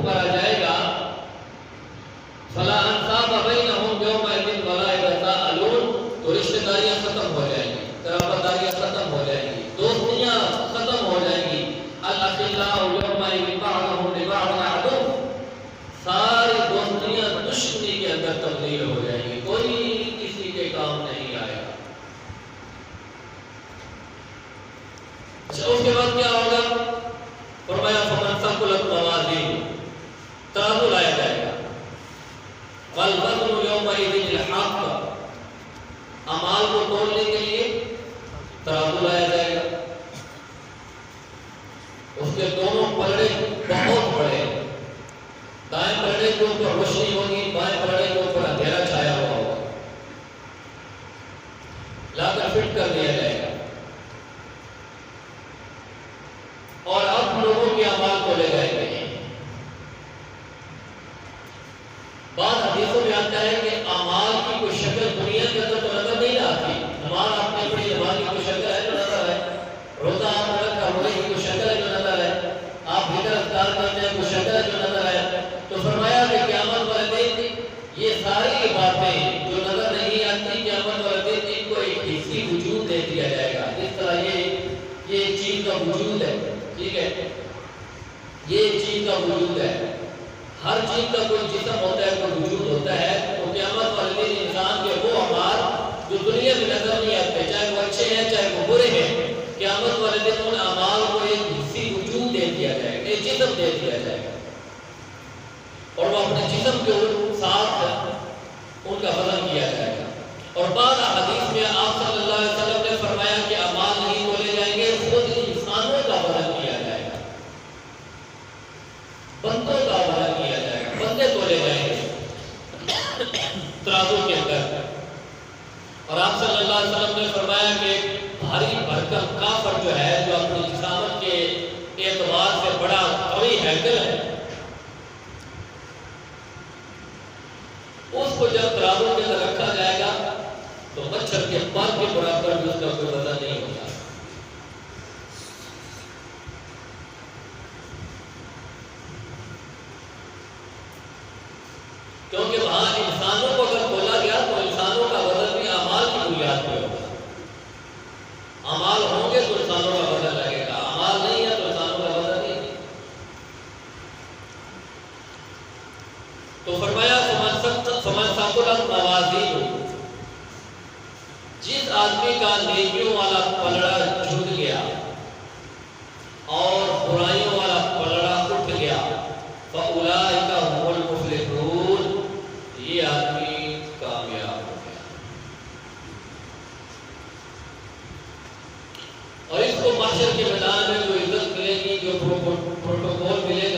پکارا جائے گا فلا انصاب بینہم یومئذ ولا یتساءلون، تو رشتہ داریاں ختم ہو جائیں گی، قرابت داریاں ختم ہو جائیں گی، دوستیاں ختم ہو جائیں گی۔ الاخلاء یومئذ بعضهم لبعض عدو، ساری دوستیاں دشمنی کے اندر تبدیل ہو جائیں گی، کوئی کسی کے کام نہیں آئے گا۔ اس کے بعد کیا ہوگا؟ فرمایا فمن ثقلت موازینہ، ترازو لایا جائے گا، والوزن یومئذ الحق، اعمال کو تولنے کے لیے ترازو لایا جائے گا، اس کے دونوں پلڑے بہت بڑے، دائیں پلڑے کے اوپر روشنی ہوگی، بائیں پلڑے کے اوپر اندھیرا چھایا ہوا ہوگا، لا کر فٹ کر دیا جائے گا، اور اب لوگوں کے اعمال تولے جائیں گے۔ بعض حدیثوں میں آتا ہے کہ اعمال کی کوئی شکل دنیا کے اندر تو نظر نہیں آتی، نماز آپ نے پڑھی، نماز کی کوئی شکل ہے جو نظر ہے، روزہ آپ نے رکھا، روزے کی کوئی شکل ہے جو نظر ہے، آپ ذکر اذکار کرتے ہیں کوئی شکل ہے جو نظر ہے۔ تو فرمایا کہ قیامت والے دن یہ ساری باتیں جو نظر نہیں آتی، قیامت والے دن ان کو ایک حصی وجود دے دیا جائے گا، جس طرح یہ ایک چیز کا وجود ہے، ٹھیک ہے، یہ ایک چیز کا وجود ہے، ہر چیز کا کوئی جسم ہوتا ہے، کوئی وجود ہوتا ہے، تو قیامت والے دن انسان کے وہ اعمال جو دنیا میں نظر نہیں آتے، چاہے وہ اچھے ہیں چاہے وہ برے ہیں، قیامت والے دن ان اعمال کو ایک حصی وجود دے دیا جائے گا، ایک جسم دے دیا جائے گا، اور وہ اپنے جسم کے ساتھ ان کا وزن کیا جائے گا۔ اور بعض حدیث میں آپ صلی اللہ علیہ وسلم نے فرمایا کہ اعمال نہیں تولے جائیں گے، خود انسانوں کا وزن کیا جائے گا، بندوں کا وزن کیا جائے گا، بندے تولے جائیں گے ترازو کے اندر۔ اور آپ صلی اللہ علیہ وسلم نے فرمایا کہ بھاری بھرکم کافر جو ہے، جو اپنی جسامت کے اعتبار سے بڑا قوی ہیکل ہے، اس کو جب ترازو کے اندر رکھا جائے گا تو مچھر کے پر کے برابر بھی اس کا کوئی وزن نہیں ہوگا، کیونکہ وہاں انسانوں کو اگر تولا گیا تو انسانوں کا وزن بھی اعمال کی بنیاد پہ ہوگا، اعمال ہوں گے تو انسانوں کا وزن لگے گا، اعمال نہیں ہے تو انسانوں کا وزن نہیں۔ تو فرمایا فمن ثقلت موازینہ، جس آدمی کا نیکیوں والا پلڑا جھک گیا اور برائیوں والا پلڑا اٹھ گیا، فاولئک هم المفلحون، یہ آدمی کامیاب ہو گیا۔ اور اس کو محشر کے میدان میں جو عزت ملے گی، جو پروٹوکول ملے گا،